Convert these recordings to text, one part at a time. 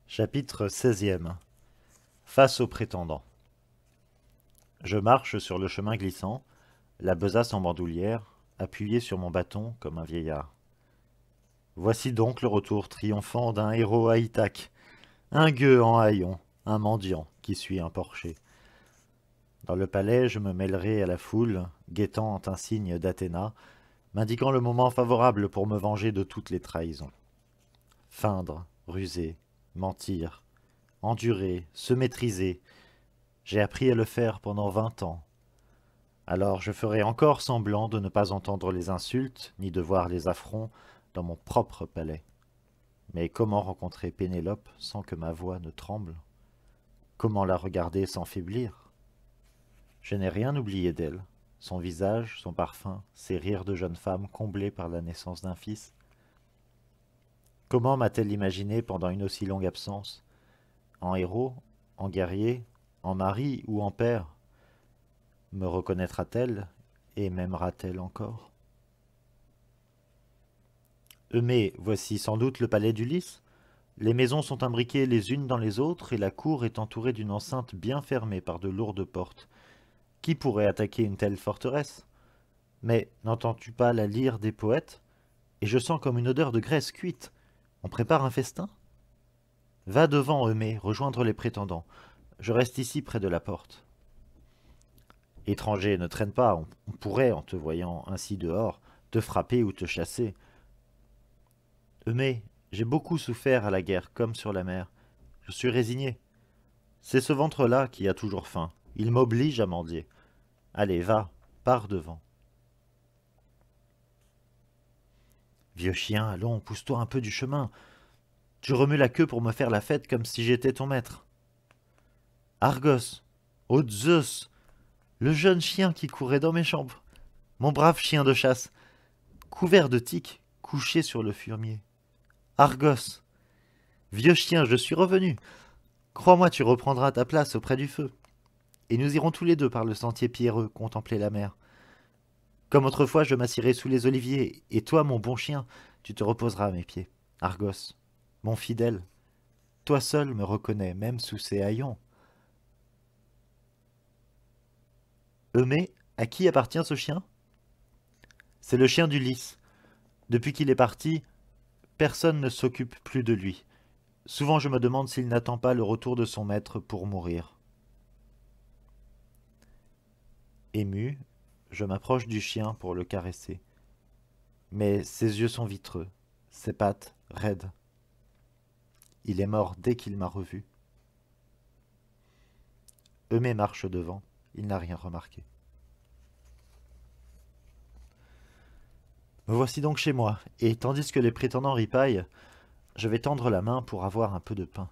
Chapitre 16e. Face aux prétendants. Je marche sur le chemin glissant, la besace en bandoulière, appuyé sur mon bâton comme un vieillard. Voici donc le retour triomphant d'un héros à Ithaque, un gueux en haillons, un mendiant qui suit un porcher. Dans le palais, je me mêlerai à la foule, guettant un signe d'Athéna, m'indiquant le moment favorable pour me venger de toutes les trahisons. Feindre, ruser, mentir, endurer, se maîtriser, j'ai appris à le faire pendant 20 ans. Alors je ferai encore semblant de ne pas entendre les insultes, ni de voir les affronts dans mon propre palais. Mais comment rencontrer Pénélope sans que ma voix ne tremble? Comment la regarder sans faiblir? Je n'ai rien oublié d'elle. Son visage, son parfum, ses rires de jeune femme comblés par la naissance d'un fils. Comment m'a-t-elle imaginé pendant une aussi longue absence? En héros, en guerrier, en mari ou en père? Me reconnaîtra-t-elle et m'aimera-t-elle encore? Mais voici sans doute le palais d'Ulysse. Les maisons sont imbriquées les unes dans les autres et la cour est entourée d'une enceinte bien fermée par de lourdes portes. Qui pourrait attaquer une telle forteresse? Mais n'entends-tu pas la lyre des poètes? Et je sens comme une odeur de graisse cuite. On prépare un festin? Va devant, Eumée, rejoindre les prétendants. Je reste ici près de la porte. Étranger, ne traîne pas, on pourrait, en te voyant ainsi dehors, te frapper ou te chasser. Mais j'ai beaucoup souffert à la guerre, comme sur la mer. Je suis résigné. C'est ce ventre-là qui a toujours faim. Il m'oblige à mendier. Allez, va, pars devant. Vieux chien, allons, pousse-toi un peu du chemin. Tu remues la queue pour me faire la fête comme si j'étais ton maître. Argos, ô Zeus, le jeune chien qui courait dans mes chambres, mon brave chien de chasse, couvert de tiques, couché sur le fumier. Argos, vieux chien, je suis revenu. Crois-moi, tu reprendras ta place auprès du feu. Et nous irons tous les deux par le sentier pierreux contempler la mer. Comme autrefois, je m'assierai sous les oliviers, et toi, mon bon chien, tu te reposeras à mes pieds. Argos, mon fidèle, toi seul me reconnais, même sous ces haillons. Mais à qui appartient ce chien? C'est le chien d'Ulysse. Depuis qu'il est parti, personne ne s'occupe plus de lui. Souvent je me demande s'il n'attend pas le retour de son maître pour mourir. Ému, je m'approche du chien pour le caresser. Mais ses yeux sont vitreux, ses pattes raides. Il est mort dès qu'il m'a revu. Eumée marche devant, il n'a rien remarqué. Me voici donc chez moi, et tandis que les prétendants ripaillent, je vais tendre la main pour avoir un peu de pain.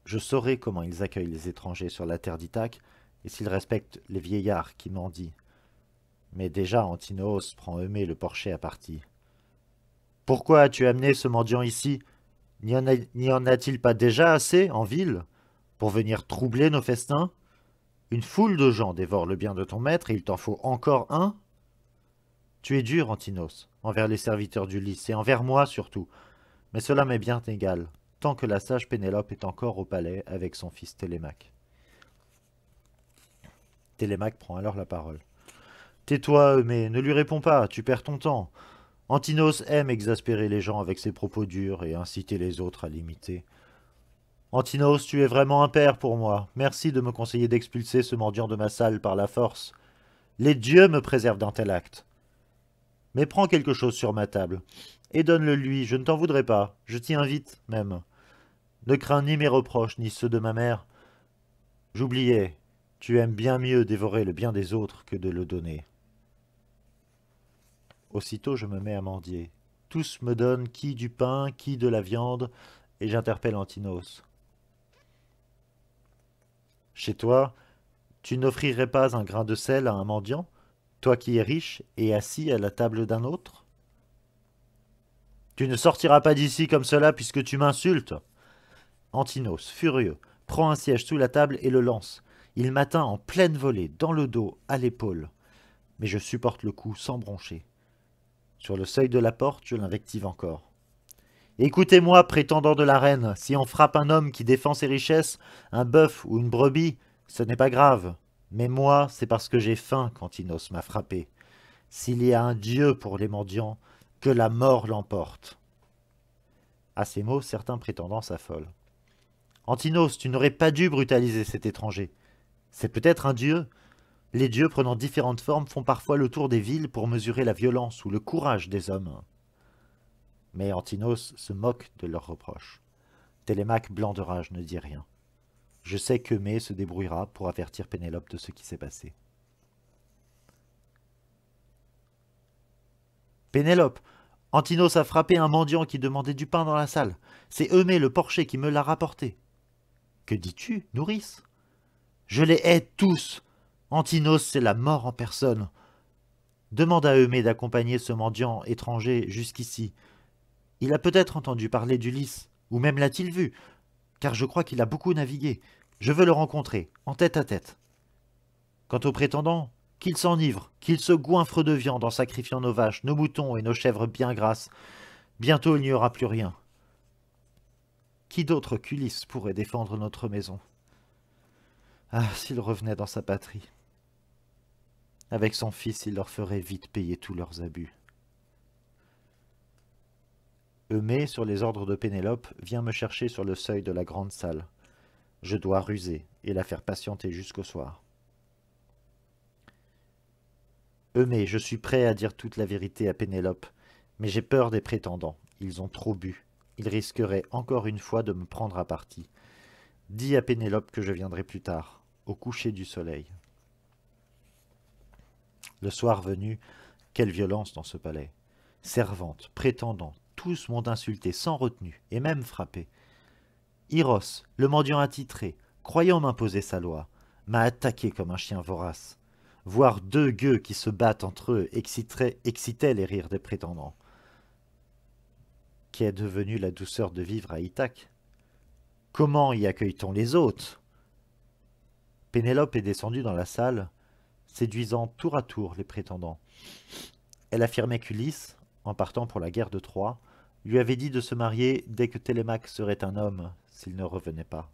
Je saurai comment ils accueillent les étrangers sur la terre d'Ithaque, et s'ils respectent les vieillards qui mendient. Mais déjà Antinous prend Eumée le porcher à partie. Pourquoi as-tu amené ce mendiant ici? N'y en a-t-il pas déjà assez, en ville, pour venir troubler nos festins? Une foule de gens dévore le bien de ton maître, et il t'en faut encore un? Tu es dur, Antinos, envers les serviteurs d'Ulysse, et envers moi surtout. Mais cela m'est bien égal, tant que la sage Pénélope est encore au palais avec son fils Télémaque. Télémaque prend alors la parole. Tais-toi, mais ne lui réponds pas, tu perds ton temps. Antinos aime exaspérer les gens avec ses propos durs et inciter les autres à l'imiter. Antinos, tu es vraiment un père pour moi. Merci de me conseiller d'expulser ce mendiant de ma salle par la force. Les dieux me préservent d'un tel acte. Mais prends quelque chose sur ma table, et donne-le lui, je ne t'en voudrais pas, je t'y invite même. Ne crains ni mes reproches, ni ceux de ma mère. J'oubliais, tu aimes bien mieux dévorer le bien des autres que de le donner. Aussitôt je me mets à mendier. Tous me donnent qui du pain, qui de la viande, et j'interpelle Antinos. Chez toi, tu n'offrirais pas un grain de sel à un mendiant, toi qui es riche et assis à la table d'un autre? Tu ne sortiras pas d'ici comme cela puisque tu m'insultes. Antinos, furieux, prend un siège sous la table et le lance. Il m'atteint en pleine volée, dans le dos, à l'épaule. Mais je supporte le coup sans broncher. Sur le seuil de la porte, je l'invective encore. Écoutez-moi, prétendant de la reine, si on frappe un homme qui défend ses richesses, un bœuf ou une brebis, ce n'est pas grave. Mais moi, c'est parce que j'ai faim qu'Antinos m'a frappé. S'il y a un Dieu pour les mendiants, que la mort l'emporte. » À ces mots, certains prétendants s'affolent. Antinos, tu n'aurais pas dû brutaliser cet étranger. C'est peut-être un dieu. Les dieux, prenant différentes formes, font parfois le tour des villes pour mesurer la violence ou le courage des hommes. Mais Antinos se moque de leurs reproches. Télémaque, blanc de rage, ne dit rien. Je sais qu'Eumée se débrouillera pour avertir Pénélope de ce qui s'est passé. Pénélope, Antinos a frappé un mendiant qui demandait du pain dans la salle. C'est Eumée le porcher qui me l'a rapporté. Que dis-tu, nourrice? Je les hais tous. Antinos, c'est la mort en personne. Demande à Eumée d'accompagner ce mendiant étranger jusqu'ici. Il a peut-être entendu parler d'Ulysse, ou même l'a-t-il vu, car je crois qu'il a beaucoup navigué. Je veux le rencontrer, en tête à tête. Quant au prétendant, qu'il s'enivre, qu'il se goinfre de viande en sacrifiant nos vaches, nos moutons et nos chèvres bien grasses. Bientôt il n'y aura plus rien. Qui d'autre qu'Ulysse pourrait défendre notre maison? Ah, s'il revenait dans sa patrie. Avec son fils, il leur ferait vite payer tous leurs abus. Eumée, sur les ordres de Pénélope, vient me chercher sur le seuil de la grande salle. Je dois ruser et la faire patienter jusqu'au soir. Eumée, je suis prêt à dire toute la vérité à Pénélope, mais j'ai peur des prétendants. Ils ont trop bu. Ils risqueraient encore une fois de me prendre à partie. Dis à Pénélope que je viendrai plus tard, au coucher du soleil. Le soir venu, quelle violence dans ce palais. Servantes, prétendants, tous m'ont insulté sans retenue, et même frappé. Iros, le mendiant attitré, croyant m'imposer sa loi, m'a attaqué comme un chien vorace. Voir deux gueux qui se battent entre eux excitait les rires des prétendants. Qu'est devenue la douceur de vivre à Ithaque? Comment y accueille-t-on les hôtes? Pénélope est descendue dans la salle, séduisant tour à tour les prétendants. Elle affirmait qu'Ulysse, en partant pour la guerre de Troie, lui avait dit de se marier dès que Télémaque serait un homme, s'il ne revenait pas.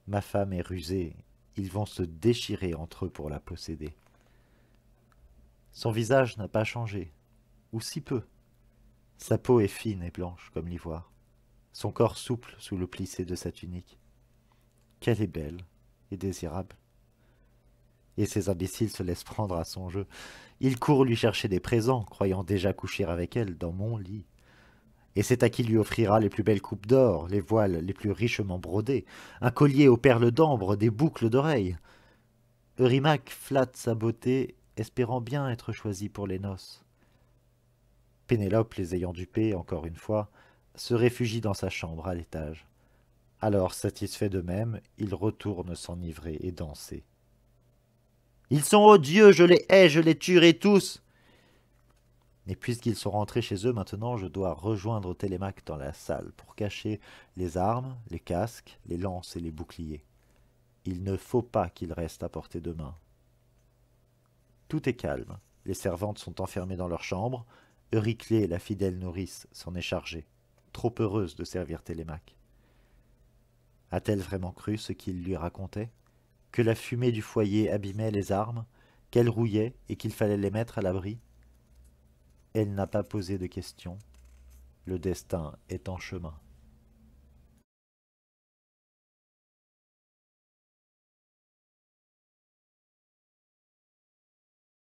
Ma femme est rusée, ils vont se déchirer entre eux pour la posséder. Son visage n'a pas changé, ou si peu. Sa peau est fine et blanche comme l'ivoire, son corps souple sous le plissé de sa tunique. Qu'elle est belle et désirable. Et ces imbéciles se laissent prendre à son jeu. Ils courent lui chercher des présents, croyant déjà coucher avec elle dans mon lit. Et c'est à qui lui offrira les plus belles coupes d'or, les voiles les plus richement brodés, un collier aux perles d'ambre, des boucles d'oreilles. Eurymaque flatte sa beauté, espérant bien être choisie pour les noces. Pénélope, les ayant dupés, encore une fois, se réfugie dans sa chambre à l'étage. Alors, satisfait d'eux-mêmes, ils retournent s'enivrer et danser. « Ils sont odieux, je les hais, je les tuerai tous !» Et puisqu'ils sont rentrés chez eux, maintenant je dois rejoindre Télémaque dans la salle pour cacher les armes, les casques, les lances et les boucliers. Il ne faut pas qu'ils restent à portée de main. Tout est calme. Les servantes sont enfermées dans leur chambre. Euryclée, la fidèle nourrice, s'en est chargée, trop heureuse de servir Télémaque. A-t-elle vraiment cru ce qu'il lui racontait? Que la fumée du foyer abîmait les armes, qu'elles rouillaient et qu'il fallait les mettre à l'abri? Elle n'a pas posé de questions. Le destin est en chemin.